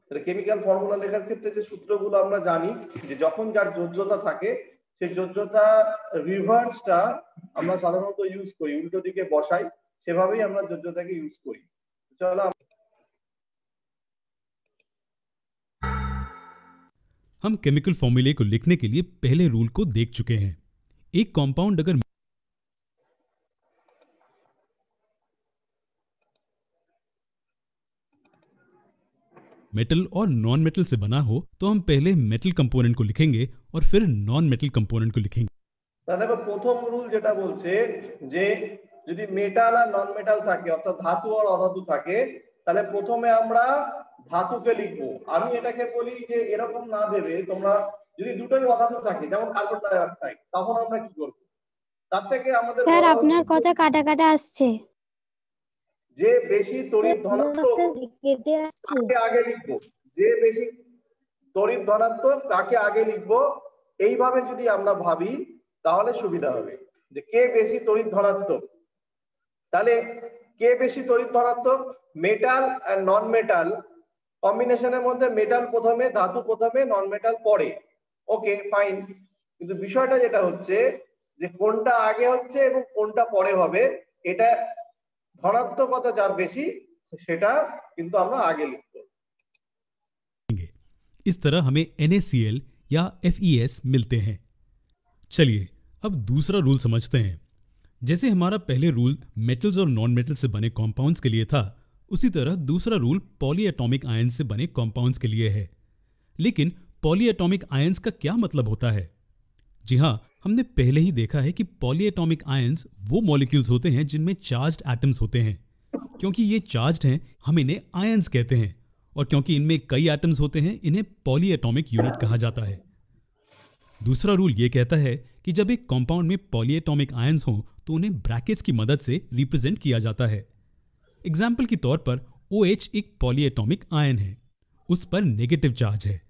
তাহলে chemical formula লেখার ক্ষেত্রে যে সূত্রগুলো আমরা জানি যে যখন যার যোজ্যতা থাকে সেই যোজ্যতা রিভার্সটা আমরা সাধারণত ইউজ করি, উল্টো দিকে বসাই, সেভাবেই আমরা যোজ্যতাকে ইউজ করি। চলো हम केमिकल फॉर्मूले को लिखने के लिए पहले रूल को देख चुके हैं। एक कंपाउंड अगर मेटल और नॉन मेटल से बना हो तो हम पहले मेटल कंपोनेंट को लिखेंगे और फिर नॉन मेटल कंपोनेंट को लिखेंगे। দেখো প্রথম রুল যেটা বলছে যে যদি মেটাল আর নন মেটাল থাকে অর্থাৎ ধাতু আর অধাতু থাকে তাহলে প্রথমে আমরা ধাতুকে লিখবো। আমি এটাকে বলি যে এরকম না ভেবে তোমরা যদি দুটোই অধাতু থাকে যেমন কার্বন ডাই অক্সাইড তখন আমরা কি করব? তার থেকে আমাদের স্যার আপনার কথা কাটা কাটা আসছে। যে বেশি তড়িৎ ধনাত্মক তাকে আগে লিখবো, যে বেশি তড়িৎ ধনাত্মক তাকে আগে লিখবো। এইভাবে যদি আমরা ভাবি তাহলে সুবিধা হবে যে কে বেশি তড়িৎ ধনাত্মক। তাহলে কে বেশি তড়িৎ ধনাত্মক? মেটাল আর নন মেটাল কম্বিনেশনের মধ্যে মেটাল প্রথমে, ধাতু প্রথমে, নন মেটাল পরে। ওকে ফাইন, কিন্তু বিষয়টা যেটা হচ্ছে যে কোনটা আগে হচ্ছে এবং কোনটা পরে হবে, এটা ধনাত্মকতা যার বেশি সেটা কিন্তু আমরা আগে লিখবো। इस तरह हमें NaCl या FeS मिलते हैं। चलिए अब दूसरा रूल समझते हैं। जैसे हमारा पहले रूल मेटल्स और नॉन मेटल से बने कॉम्पाउंड्स के लिए था, उसी तरह दूसरा रूल पॉलीएटॉमिक आयंस से बने कॉम्पाउंड्स के लिए है। लेकिन पॉलीएटॉमिक आयंस का क्या मतलब होता है? जी हाँ, हमने पहले ही देखा है कि पॉलीएटॉमिक आयंस वो मॉलिक्यूल्स होते हैं जिनमें चार्ज्ड एटम्स होते हैं। क्योंकि ये चार्ज्ड हैं हम इन्हें आयंस कहते हैं, और क्योंकि इनमें कई एटम्स होते हैं इन्हें पॉलीएटॉमिक यूनिट कहा जाता है। दूसरा रूल ये कहता है कि जब एक कंपाउंड में पॉलीएटॉमिक आयंस हों तो उन्हें ब्रैकेट्स की मदद से रिप्रेजेंट किया जाता है। एग्जाम्पल के तौर पर OH एक पॉलीएटॉमिक आयन है, उस पर नेगेटिव चार्ज है।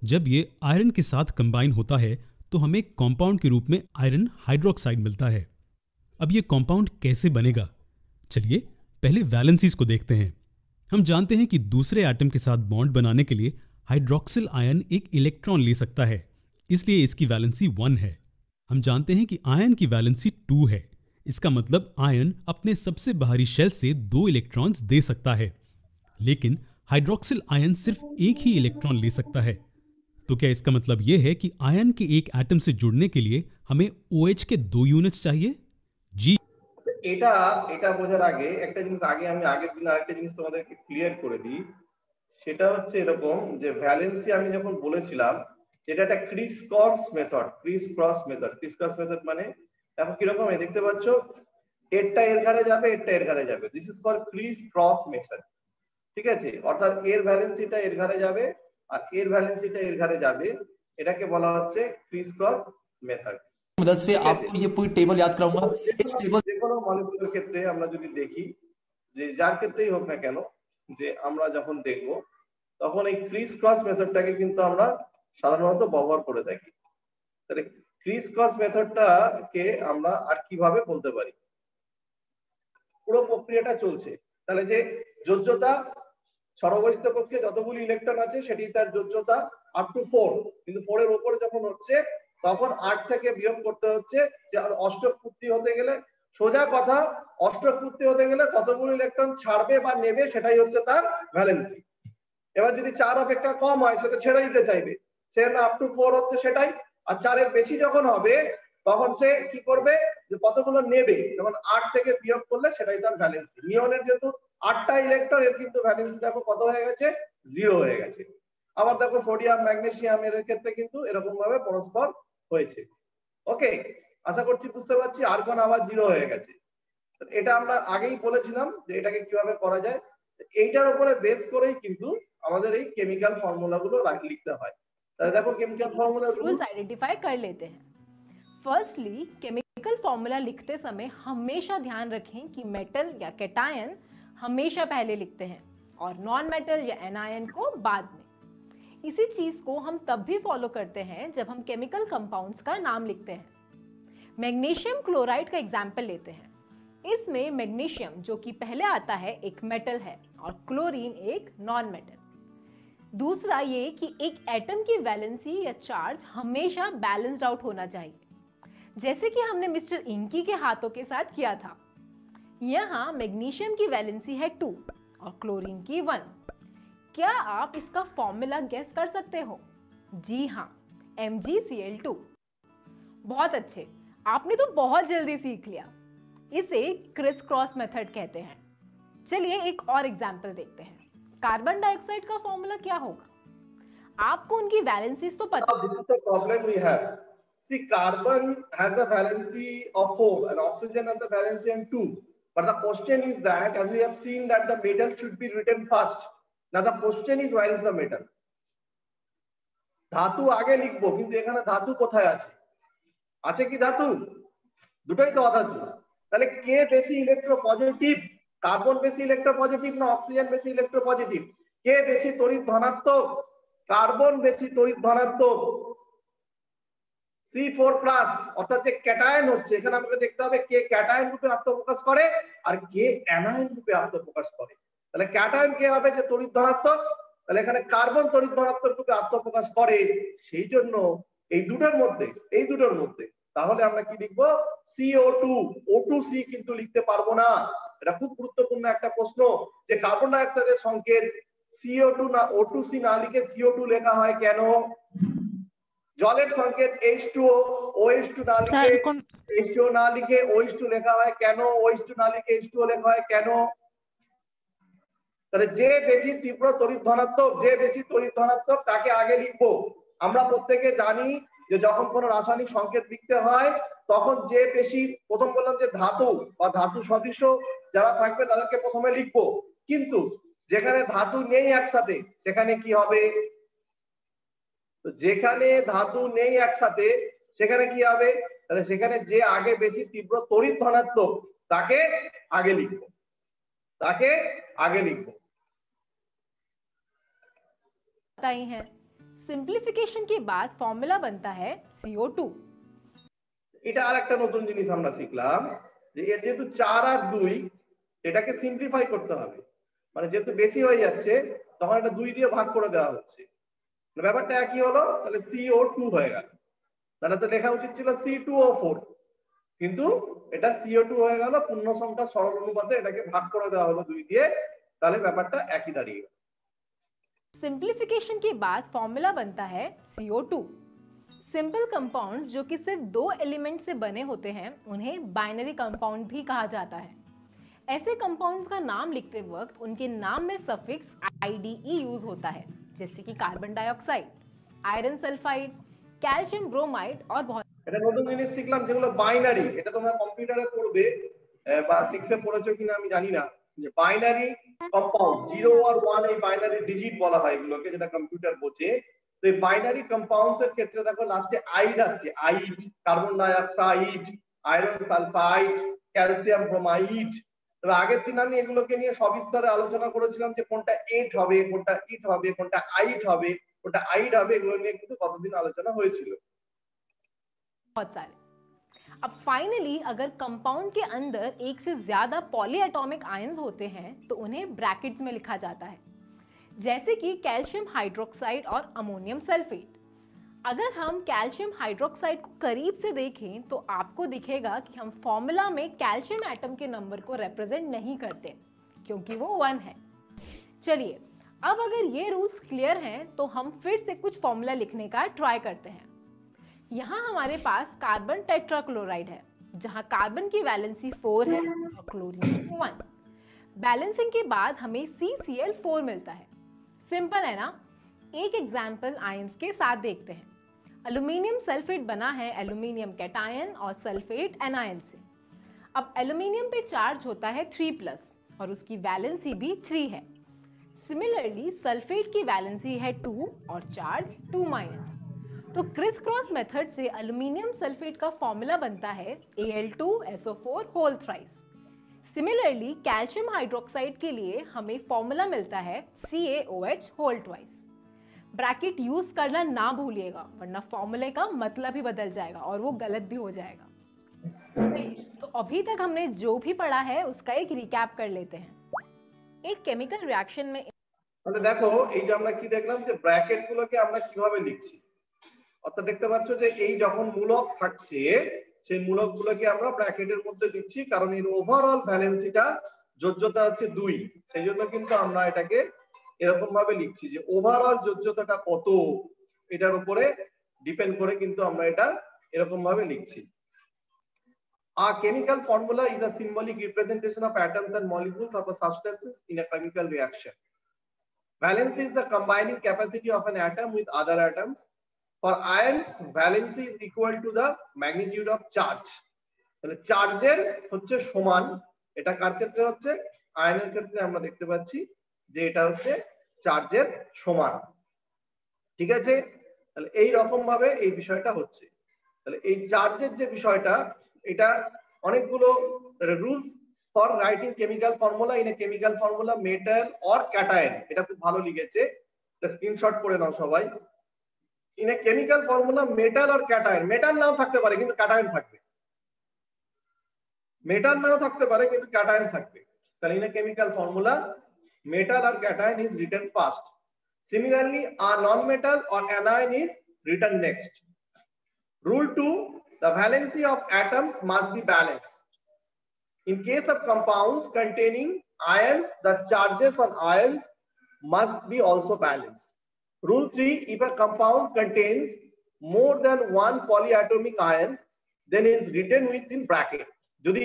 जब ये आयरन के साथ कंबाइन होता है तो हमें कंपाउंड के रूप में आयरन हाइड्रोक्साइड मिलता है। अब ये कंपाउंड कैसे बनेगा? चलिए पहले वैलेंसीज को देखते हैं। हम जानते हैं कि दूसरे एटम के साथ बॉन्ड बनाने के लिए हाइड्रोक्सिल आयन एक इलेक्ट्रॉन ले सकता है, इसलिए इसकी वैलेंसी 1 है। हम जानते हैं कि आयन की वैलेंसी 2 है, इसका मतलब आयन अपने सबसे बाहरी शेल से 2 इलेक्ट्रॉन्स दे सकता है। लेकिन हाइड्रोक्सिल आयन सिर्फ एक ही इलेक्ट्रॉन ले सकता है। तो क्या इसका मतलब यह है कि आयन के एक एटम से जुड़ने के लिए हमें OH के 2 यूनिट्स चाहिए? जी। এটা এটা বোঝার আগে একটা জিনিস আমি আগের দিন আরেকটা জিনিস তোমাদেরকে ক্লিয়ার করে দিই। সেটা হচ্ছে এরকম যে ভ্যালেন্সি আমি যখন বলেছিলাম এটা একটা Chris cross method. Chris cross method মানে দেখো কিরকম দেখতে পাচ্ছ, এরটা এর ঘাড়ে যাবে, এরটা এর ঘাড়ে যাবে। This is called criss cross method. ঠিক আছে, অর্থাৎ এর ভ্যালেন্সিটা এর ঘাড়ে যাবে আর এর ভ্যালেন্সিটা এর ঘাড়ে যাবে, এটাকে বলা হচ্ছে ক্রিস ক্রস মেথড। मदद से आपको ये पूरी टेबल याद कराऊंगा। इस टेबल যে কোনো মলিকিউলের ক্ষেত্রে আমরা যদি দেখি যে যার ক্ষেত্রেই হোক না কেন, যে আমরা যখন দেখব তখন এই ক্রিস ক্রস মেথডটাকে কিন্তু আমরা সাধারণত ব্যবহার করে থাকি। তাহলে ক্রিস ক্রস মেথডটাকে আমরা আর কিভাবে বলতে পারি? পুরো প্রক্রিয়াটা চলছে। তাহলে যে যোজ্যতা সরবস্থিত কক্ষে যতগুলি ইলেকট্রন আছে সেটি তার যোজ্যতা আপ টু 4, কিন্তু 4 এর উপরে যখন হচ্ছে তখন 8 থেকে বিয়োগ করতে হচ্ছে। যে অষ্টক পূর্তি হতে গেলে, সোজা কথা, অষ্টক পূর্তি হতে গেলে কতগুলো ইলেকট্রন ছাড়বে বা নেবে সেটাই হচ্ছে তার ভ্যালেন্সি। এবার যদি 4 অপেক্ষা কম হয় সেটা ছেড়ে দিতে চাইবে, সে না আপ টু 4 হচ্ছে সেটাই। আর 4 এর বেশি যখন হবে তখন সে কি করবে, যে কতগুলো নেবে, যেমন 8 থেকে বিয়োগ করলে সেটাই তার ভ্যালেন্সি। নিয়নের যেহেতু 8টা ইলেকট্রন, এর কিন্তু ভ্যালেন্সি দেখো কত হয়ে গেছে, 0 হয়ে গেছে। আবার দেখো সোডিয়াম, ম্যাগনেসিয়াম এদের ক্ষেত্রে কিন্তু এরকম ভাবে পরস্পর হয়েছে। ওকে, আশা করছি বুঝতে পারছি। আর্গন আবার 0 হয়ে গেছে। এটা আমরা আগেই বলেছিলাম যে এটাকে কিভাবে করা যায়। এইটার উপরে বেস করেই কিন্তু আমাদের এই কেমিক্যাল ফর্মুলাগুলো লিখতে হয়। তাহলে দেখো কেমিক্যাল ফর্মুলা रूल्स आइडेंटिफाई कर लेते हैं। फर्स्टली केमिकल फॉर्मूला लिखते समय हमेशा ध्यान रखें कि मेटल या कैटायन हमेशा पहले लिखते हैं और नॉन मेटल या एनायन को बाद में। इसी चीज को हम तब भी फॉलो करते हैं जब हम केमिकल कंपाउंड्स का नाम लिखते हैं। मैग्नीशियम क्लोराइड का एग्जाम्पल लेते हैं। इसमें मैग्नीशियम जो कि पहले आता है एक मेटल है और क्लोरीन एक नॉन मेटल। दूसरा ये कि एक एटम की वैलेंसी या चार्ज हमेशा बैलेंस्ड आउट होना चाहिए, जैसे कि हमने मिस्टर इंकी के हाथों के साथ किया था। यहाँ मैग्नीशियम की वैलेंसी है 2 और क्लोरीन की 1। क्या आप इसका फॉर्मूला गेस कर सकते हो? जी हाँ, MgCl2। बहुत अच्छे, आपने तो बहुत जल्दी सीख लिया। इसे क्रिस क्रॉस मेथड कहते हैं। चलिए एक और एग्जाम्पल देखते हैं। कार्बन डाइऑक्साइड का फॉर्मूला क्या होगा? आपको उनकी वैलेंसीज तो पता This is the problem we have. See, carbon has a valency of 4 and oxygen has a valency of 2. But the question is that, as we have seen, that the metal should be written first. Now the question is, where is the metal? ধাতু আগে লিখবো, কিন্তু এখানে ধাতু কোথায় আছে? আছে কি ধাতু? দুটোই তো অধাতু। তাহলে কে বেশি ইলেকট্রোপজিটিভ? কার্বন বেশি ইলেকট্রোপজিটিভ না অক্সিজেন বেশি ইলেকট্রোপজিটিভ? কে বেশি তড়িৎ ধনাত্মক? কার্বন বেশি তড়িৎ ধনাত্মক। C4+ অর্থাৎ যে ক্যাটায়ন হচ্ছে, এখানে আমাকে দেখতে হবে কে ক্যাটায়ন রূপে আত্মপ্রকাশ করে আর কে অ্যানায়ন রূপে আত্মপ্রকাশ করে। তাহলে ক্যাটায়ন কে হবে? যে তড়িৎ ধনাত্মক। তাহলে এখানে কার্বন তড়িৎ ধনাত্মক রূপে আত্মপ্রকাশ করে, সেই জন্য এই দুটোর মধ্যে তাহলে আমরা কি লিখবো? CO2। O2C কিন্তু লিখতে পারবো না। এটা খুব গুরুত্বপূর্ণ একটা প্রশ্ন, যে কার্বন ডাই অক্সাইডের সংকেত CO2 না O2C না লিখে CO2 লেখা হয় কেন? জলের সংকেত H2O, OH2 না লিখে H2O না লিখে OH2 লেখা হয় কেন? OH2 না লিখে H2O লেখা হয় কেন? তাহলে যে বেশি তীব্র তড়িৎ ধনাত্মক তাকে আগে লিখবো। আমরা প্রত্যেকে জানি যে যখন কোনো রাসায়নিক সংকেত লিখতে হয় তখন যে বেশি, প্রথম বললাম যে ধাতু বা ধাতু সদৃশ যারা থাকবে তাদেরকে প্রথমে লিখবো, কিন্তু যেখানে ধাতু নেই একসাথে সেখানে কি হবে? তো যেখানে ধাতু নেই একসাথে সেখানে কি হবে? তাহলে সেখানে যে আগে বেশি তীব্র তড়িৎ ধনাত্মক তাকে আগে লিখবো। ही है। सिंप्लीफिकेशन के बाद फॉर्मूला बनता है CO2। এটা আরেকটা নতুন জিনিস আমরা শিখলাম, যে এর যেহেতু 4 আর 2 এটাকে সিম্পলিফাই করতে হবে, মানে যেহেতু বেশি হয়ে যাচ্ছে তখন এটা 2 দিয়ে ভাগ করে দেওয়া হচ্ছে। ব্যাপারটা একই হলো, তাহলে CO2 হয়ে গেল। তাহলে তো লেখা উচিত ছিল C2O4, কিন্তু এটা CO2 হয়ে গেল। পূর্ণ সংখ্যা সরল অনুপাতে এটাকে ভাগ করে দেওয়া হলো 2 দিয়ে, তাহলে ব্যাপারটা একই দাঁড়িয়ে গেল। सिंप्लीफिकेशन के बाद फॉर्मूला बनता है CO2। सिंपल कंपाउंड्स जो कि सिर्फ 2 एलिमेंट से बने होते हैं उन्हें बाइनरी कंपाउंड भी कहा जाता है। ऐसे कंपाउंड्स का नाम लिखते वक्त उनके नाम में सफिक्स IDE यूज होता है, जैसे कि carbon dioxide, iron sulphide, calcium bromide और बहुत। এটা নতুন জিনিস শিখলাম যেগুলো বাইনারি, এটা তোমরা কম্পিউটারে পড়বে বা 6 এ পড়েছো কিনা আমি জানি না, যে বাইনারি কম্পাউন্ড 0 আর 1 এই বাইনারি ডিজিট বলা হয় এগুলোকে, যেটা কম্পিউটার বোঝে। তো এই বাইনারি কম্পাউন্ডস এর ক্ষেত্রে দেখো লাস্টে আইড আসছে, ide, carbon dioxide, iron sulphide, calcium bromide. তবে আগের দিন আমি এগুলোকে নিয়ে সবিস্তারে আলোচনা করেছিলাম যে কোনটা এইট হবে, কোনটা ইট হবে, কোনটা আইট হবে, কোনটা আইড হবে, এগুলো নিয়ে কিন্তু কতদিন আলোচনা হয়েছিল। बहुत सारे। अब फाइनली अगर कंपाउंड के अंदर एक से ज्यादा पॉलीएटॉमिक आयंस होते हैं तो उन्हें ब्रैकेट्स में लिखा जाता है, जैसे कि कैल्शियम हाइड्रोक्साइड और अमोनियम सल्फेट। अगर हम कैल्शियम हाइड्रोक्साइड को करीब से देखें तो आपको दिखेगा कि हम फॉर्मूला में कैल्शियम एटम के नंबर को रिप्रेजेंट नहीं करते, क्योंकि वो 1 है। चलिए अब अगर ये रूल्स क्लियर हैं तो हम फिर से कुछ फॉर्मूला लिखने का ट्राई करते हैं। यहाँ हमारे पास कार्बन टेट्राक्लोराइड है, जहाँ कार्बन की वैलेंसी 4 है और क्लोरीन 1। बैलेंसिंग के बाद हमें CCl4 मिलता है। सिंपल है ना? एक एग्जाम्पल आयंस के साथ देखते हैं। एल्यूमिनियम सल्फेट बना है एल्यूमिनियम कैटायन और सल्फेट एनायन से। अब एल्यूमिनियम पे चार्ज होता है 3+ और उसकी वैलेंसी भी 3 है। सिमिलरली सल्फेट की वैलेंसी है 2 और चार्ज 2-। तो क्रिस क्रॉस मेथड से एल्यूमिनियम सल्फेट का फॉर्मूला बनता है Al2SO4 whole thrice. Similarly calcium hydroxide के लिए हमें फॉर्मूला मिलता है CaOH whole twice. Bracket use करना ना भूलिएगा, वरना फॉर्मूले का मतलब ही बदल जाएगा और वो गलत भी हो जाएगा। तो अभी तक हमने जो भी पढ़ा है उसका एक रिकैप कर लेते हैं। एक केमिकल रिएक्शन में তাহলে দেখো এই যে আমরা কি দেখলাম যে ব্র্যাকেট গুলোকে আমরা কিভাবে লিখছি, অর্থাৎ দেখতে পাচ্ছ যে এই যখন মূলক থাকছে সেই মূলক গুলোকে আমরা ব্র্যাকেটের মধ্যে দিচ্ছি, কারণ এর ওভারঅল ভ্যালেন্সিটা যোজ্যতা হচ্ছে 2, সেই জন্য কিন্তু আমরা এটাকে এরকম ভাবে লিখছি যে ওভারঅল যোজ্যতাটা কত এটার উপরে ডিপেন্ড করে কিন্তু আমরা এটা এরকম ভাবে লিখছি। A chemical formula is a symbolic representation of atoms and molecules of a substances in a chemical reaction. Valency is the combining capacity of an atom with other atoms. For ions, valency is equal to the magnitude of charge. তাহলে চার্জের হচ্ছে সমান, এটা কার ক্ষেত্রে হচ্ছে, আয়নের ক্ষেত্রে আমরা দেখতে পাচ্ছি যে এটা হচ্ছে চার্জের সমান। ঠিক আছে, তাহলে এই রকম ভাবে এই বিষয়টা হচ্ছে। তাহলে এই চার্জের যে বিষয়টা, এটা অনেকগুলো rules for writing chemical formula in a chemical formula metal or cation, এটা খুব ভালো লিখেছে, স্ক্রিনশট করে নাও সবাই। In a chemical formula metal or cation, metal নাও থাকতে পারে কিন্তু ক্যাটায়ন থাকবে, মেটাল নাও থাকতে পারে কিন্তু ক্যাটায়ন থাকবে। তাহলে in a chemical formula metal or cation is written first. Similarly, a non-metal or anion is written next. Rule 2, the valency of atoms must be balanced. In case of compounds containing ions, the charges on ions must be also balanced. Rule 3, if a compound contains more than one polyatomic ions, then it is written within bracket. যদি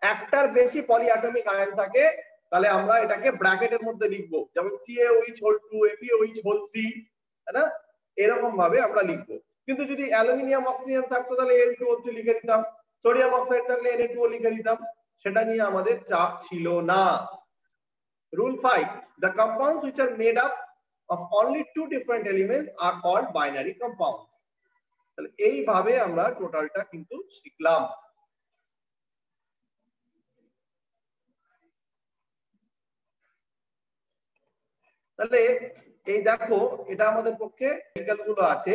একটার বেশি polyatomic ion থাকে তাহলে আমরা এটাকে ব্র্যাকেটের মধ্যে লিখবো, যেমন CaOH2 FeOH3, তাই না, এরকম ভাবে আমরা লিখবো। কিন্তু যদি অ্যালুমিনিয়াম অক্সিজেন থাকতো তাহলে Al2O3 লিখে দিতাম, সোডিয়াম অক্সাইড থাকলে Na2O লিখে দিতাম, সেটা নিয়ে আমাদের চাপ ছিল না। Rule 5, the compounds which are made up of only two different elements are called binary compounds. তাহলে এইভাবে আমরা টোটালটা কিন্তু শিখলাম। তাহলে এই দেখো এটা আমাদের পক্ষে রেডিক্যাল গুলো আছে,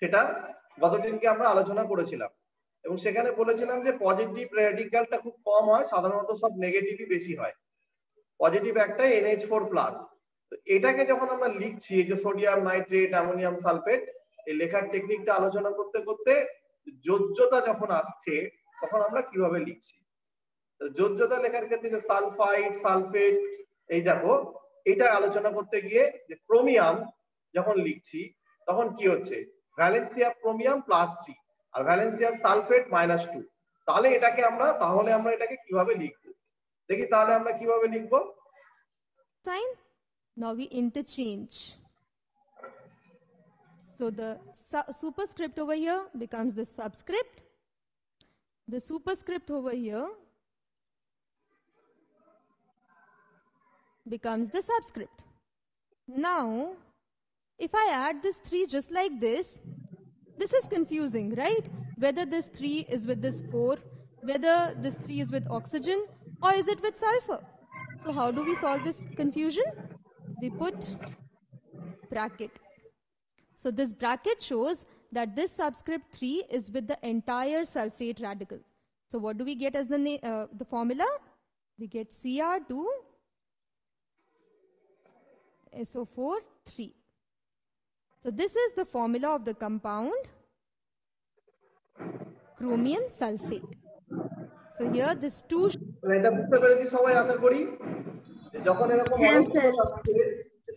সেটা গতদিনকে আমরা আলোচনা করেছিলাম এবং সেখানে বলেছিলাম যে পজিটিভ রেডিক্যালটা খুব কম হয়, সাধারণত সব নেগেটিভই বেশি হয়। পজিটিভ একটাই NH4+। তো এটাকে যখন আমরা লিখছি, এই যে সোডিয়াম নাইট্রেট, অ্যামোনিয়াম সালফেট, এই লেখার টেকনিকটা আলোচনা করতে করতে যোজ্যতা যখন আসছে তখন আমরা কিভাবে লিখছি, যোজ্যতা লেখার ক্ষেত্রে যে সালফাইড সালফেট, এই দেখো এটা আলোচনা করতে গিয়ে যে ক্রোমিয়াম যখন লিখছি তখন কি হচ্ছে, ভ্যালেন্সি অফ ক্রোমিয়াম +3 আর ভ্যালেন্সি অফ সালফেট -2। তাহলে আমরা এটাকে কিভাবে লিখবো দেখি, তাহলে আমরা কিভাবে লিখবো। Sign. Now we interchange. So the superscript over here becomes the subscript. The superscript over here becomes the subscript. Now, if I add this 3 just like this is confusing, right? Whether this 3 is with this 4, whether this 3 is with oxygen, or is it with sulfur? So how do we solve this confusion? We put bracket. So this bracket shows that this subscript 3 is with the entire sulfate radical. So what do we get as the formula? We get Cr2 SO4 3. So this is the formula of the compound chromium sulfate. So here this 2, এটা বুঝতে পেরেছি সবাই আশা করি। যখন এরকম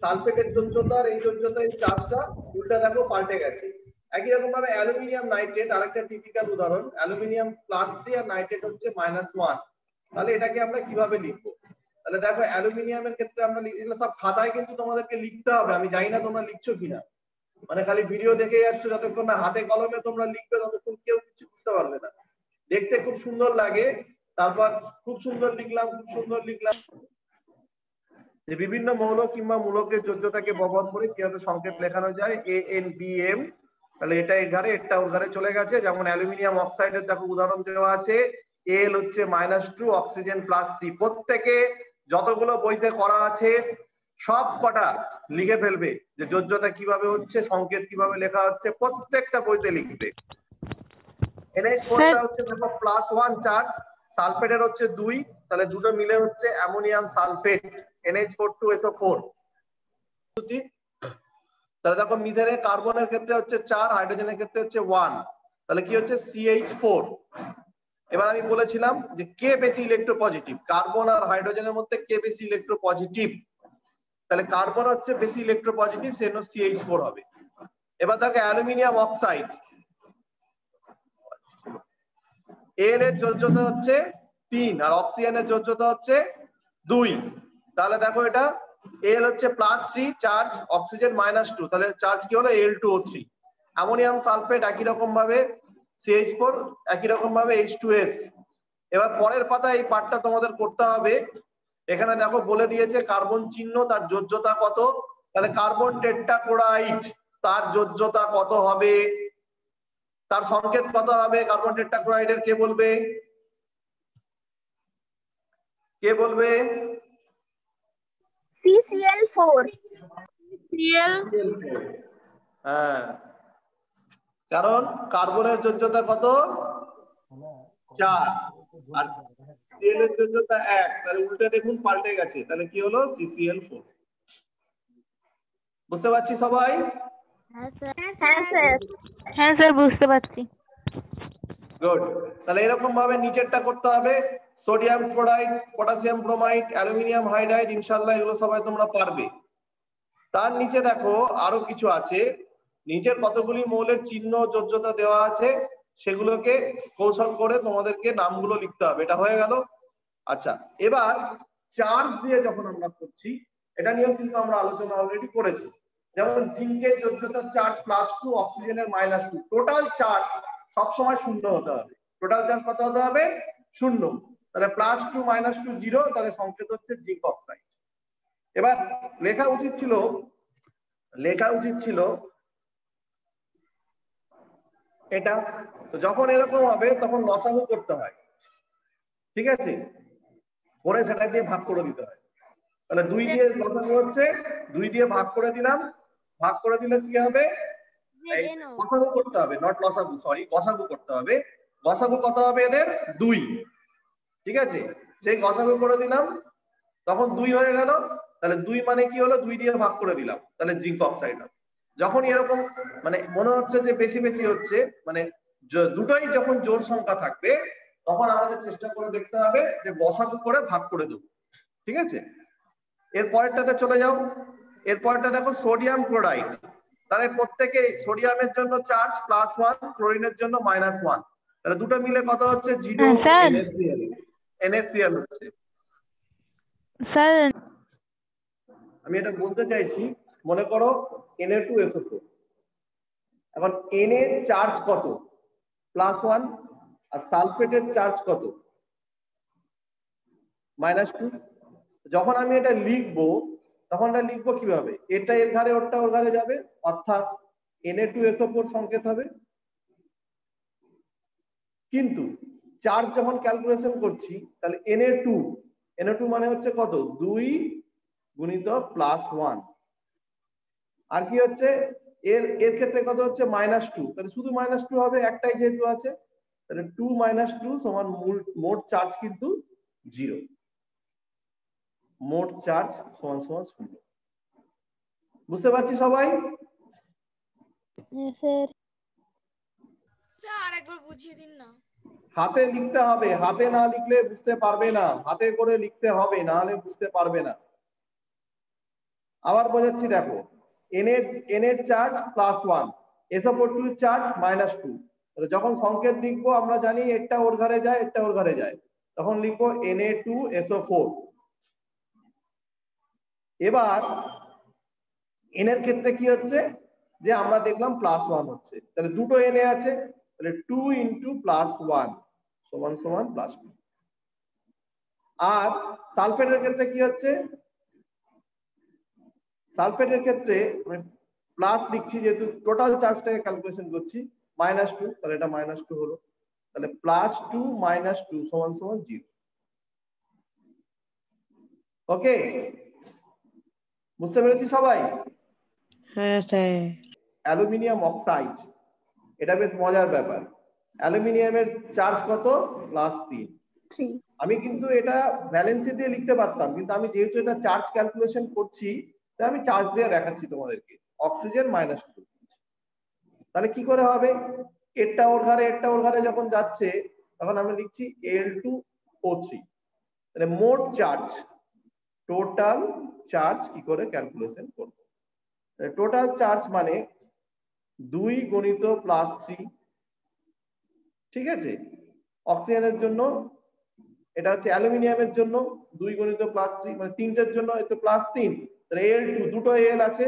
সালফেটের যোজ্যতা আর এই যোজ্যতার এই চার্জটা উল্টা দেখো পাল্টে গেছে। একই রকম ভাবে অ্যালুমিনিয়াম নাইট্রেট আরেকটা টিপিক্যাল উদাহরণ, অ্যালুমিনিয়াম +3 আর নাইট্রেট হচ্ছে -1। তাহলে এটাকে আমরা কিভাবে লিখবো, তাহলে দেখো অ্যালুমিনিয়ামের ক্ষেত্রে আমরা এগুলো সব খাতায় কিন্তু তোমাদেরকে লিখতে হবে, আমি জানি না তোমরা লিখছো কিনা, মানে খালি ভিডিও দেখে যাচ্ছ, যতক্ষণ না হাতে কলমে তোমরা লিখবে ততক্ষণ কেউ কিছু বুঝতে পারবে না। দেখতে খুব সুন্দর লাগে, তারপর খুব সুন্দর লিখলাম যে বিভিন্ন মৌল কিংবা মূলকের যোজ্যতাকে ব্যবহার করে কিভাবে সংকেত লেখানো যায় ANBM। তাহলে এটা এর ঘরে, এটা ওর ঘরে চলে গেছে। যেমন অ্যালুমিনিয়াম অক্সাইডের দেখো উদাহরণ দেওয়া আছে, Al হচ্ছে -2, অক্সিজেন +3। প্রত্যেকে যতগুলো বইতে করা আছে সব কটা লিখে ফেলবে যে যোজ্যতা কিভাবে হচ্ছে, সংকেত কিভাবে লেখা হচ্ছে, প্রত্যেকটা বইতে লিখবে। NH4টা হচ্ছে দেখো +1 চার্জ, সালফেটের হচ্ছে 2, তাহলে দুটো মিলে হচ্ছে অ্যামোনিয়াম সালফেট NH42SO4। পদ্ধতি। তাহলে দেখো মিথেনে কার্বনের ক্ষেত্রে হচ্ছে 4, হাইড্রোজেনের ক্ষেত্রে হচ্ছে 1, তাহলে কি হচ্ছে CH4। এবার আমি বলেছিলাম যে কে বেশি ইলেকট্রোপজিটিভ, কার্বন আর হাইড্রোজেনের মধ্যে কে বেশি ইলেকট্রোপজিটিভ, তাহলে কার্বন হচ্ছে বেশি ইলেকট্রোপজিটিভ, সেজন্য CH4 হবে। এবার দেখো অ্যালুমিনিয়াম অক্সাইড, এল এর যোজ্যতা হচ্ছে 3 আর অক্সিজেনের যোজ্যতা হচ্ছে 2, তাহলে দেখো এটা এল হচ্ছে +3 চার্জ, অক্সিজেন -2, তাহলে চার্জ কি হলো Al2O3। অ্যামোনিয়াম সালফেট একই রকম ভাবে CH4, একই রকম ভাবে H2S। এবার পরের পাতায় এই পার্টটা তোমাদের করতে হবে। এখানে দেখো বলে দিয়েছে কার্বন চিহ্ন তার যোজ্যতা কত, তাহলে কার্বন টেট্রাক্লোরাইড তার যোজ্যতা কত হবে, তার সংকেত কত হবে কার্বন টেট্রাক্লোরাইডের, কে বলবে, কে বলবে? CCl4 হ্যাঁ, কারণ কার্বনের যোজ্যতা কত 4 আর সিএল এর যোজ্যতা 1, তাহলে উল্টে দেখুন পাল্টে গেছে, তাহলে কি হলো CCl4। বুঝতে পারছি সবাই? হ্যাঁ স্যার বুঝতে পারছি। গুড। তাহলে এরকম ভাবে নিচেরটা করতে হবে, sodium chloride, potassium bromide, aluminium hydride, ইনশাআল্লাহ এগুলো সবাই তোমরা পারবে। তার নিচে দেখো আরো কিছু আছে, নিচের কতগুলি মৌলের চিহ্ন যোজ্যতা দেওয়া আছে, সেগুলোকে কৌশল করে তোমাদেরকে নামগুলো লিখতে হবে। এটা হয়ে গেল। আচ্ছা, এবার চার্জ দিয়ে যখন আমরা করছি, এটা নিয়েও কিন্তু আমরা আলোচনা অলরেডি করেছি। যেমন জিঙ্কের যোজ্যতা চার্জ +2, অক্সিজেনের -2, টোটাল চার্জ সবসময় 0 হতে হবে। টোটাল চার্জ কত হতে হবে? 0। তাহলে +2 -2 0, তাহলে সংকেত হচ্ছে জিঙ্ক অক্সাইড। এবার লেখা উচিত ছিল এটা। তো যখন এরকম হবে তখন লসাগু করতে হয়, ঠিক আছে, করে সেটা দিয়ে ভাগ করে দিতে হয়। তাহলে 2 দিয়ে লসাগু হচ্ছে, 2 দিয়ে ভাগ করে দিলাম, ভাগ করে দিলে কি হবে, গসাগু করতে হবে, নট লসাগু, সরি গসাগু করতে হবে। গসাগু কত হবে এদের? 2, ঠিক আছে, সেই গসাগু করে দিলাম, তখন 2 হয়ে গেল। তাহলে 2 মানে কি হলো, 2 দিয়ে ভাগ করে দিলাম, তাহলে জিঙ্ক অক্সাইড হবে। যখন এরকম মানে মনে হচ্ছে যে বেশি বেশি হচ্ছে, মানে দুটোই যখন জোড় সংখ্যা থাকবে, তখন আমাদের চেষ্টা করে দেখতে হবে যে গসাগু করে ভাগ করে দেবো, ঠিক আছে। এর পরেরটাতে চলে যাও। এর পরেরটা দেখো সোডিয়াম ক্লোরাইড, তাহলে প্রত্যেকে সোডিয়ামের জন্য চার্জ +1, ক্লোরিনের জন্য -1, তাহলে দুটো মিলে কত হচ্ছে 0 NaCl হচ্ছে। স্যার আমি এটা বলতে চাইছি, মনে করো Na2SO4, এখন Na এর চার্জ কত? +1, আর সালফেটের চার্জ কত? -2। যখন আমি এটা লিখবো, তখন এটা লিখবো কিভাবে? এটা এর ঘাড়ে, ওরটা ওর ঘাড়ে যাবে, অর্থাৎ Na2SO4 সংকেত হবে। কিন্তু চার্জ যখন ক্যালকুলেশন করছি, তাহলে Na2 মানে হচ্ছে কত? 2 গুণিতক +1, আর কি হচ্ছে এর ক্ষেত্রে কত হচ্ছে? -2, তাহলে শুধু -2 হবে, একটাই যেহেতু আছে, তাহলে 2 - 2 সমান মোট চার্জ কিন্তু 0, মোট চার্জ সমান 0। বুঝতে পারছি সবাই? স্যার স্যার আরেকবার বুঝিয়ে দিন না। হাতে লিখতে হবে, হাতে না লিখলে বুঝতে পারবে না, হাতে করে লিখতে হবে, না হলে বুঝতে পারবে না। আবার বোঝাচ্ছি, দেখো Na এর চার্জ +1, SO4 চার্জ -2, তাহলে যখন সংকেত লিখবো আমরা জানি এটা ওর ঘরে যায়, এটা ওর ঘরে যায়, তখন লিখবো Na2SO4। এবার N এর ক্ষেত্রে কি হচ্ছে, যে আমরা দেখলাম +1 হচ্ছে, তাহলে দুটো Na আছে, তাহলে 2 × +1 সমান +2। আর সালফেটের ক্ষেত্রে কি হচ্ছে, সালফেটের ক্ষেত্রে প্লাস লিখছি যেহেতু টোটাল চার্জটাকে ক্যালকুলেশন করছি, -2, তাহলে এটা -2 হলো, তাহলে +2 - 2 সমান 0। ওকে, বুঝতে পেরেছি সবাই? হ্যাঁ স্যার। অ্যালুমিনিয়াম অক্সাইড, এটা বেশ মজার ব্যাপার। অ্যালুমিনিয়ামের চার্জ কত? +3। আমি কিন্তু এটা ভ্যালেন্সি দিয়ে লিখতে পারতাম, কিন্তু আমি যেহেতু এটা চার্জ ক্যালকুলেশন করছি, তাই আমি চার্জ দিয়ে দেখাচ্ছি তোমাদেরকে, অক্সিজেন -2। তাহলে কি করে হবে, এটা ওর ঘরে যখন যাচ্ছে তখন আমি লিখছি Al2O3। তাহলে মোট চার্জ, টোটাল চার্জ কি করে ক্যালকুলেশন করব, টোটাল চার্জ মানে 2 গুণিত +3, ঠিক আছে। অক্সিজেনের জন্য এটা হচ্ছে, অ্যালুমিনিয়ামের জন্য 2 গুণিত +3 মানে তিনটের জন্য এটা +3, তাহলে Al2 দুটো Al আছে,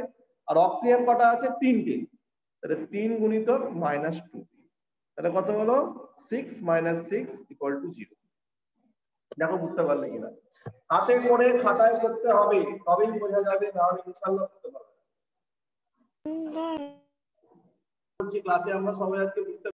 আর অক্সিজেন কটা আছে, 3টে, তাহলে 3 গুণিত -2, তাহলে কত হলো 6 - 6 = 0। দেখো বুঝতে পারলে কিনা, হাতে করে খাতায় করতে হবে তবেই বোঝা যাবে, না হলে ইনশাআল্লাহ বুঝতে পারবে না। ক্লাসে আমরা সবাই আজকে বুঝতে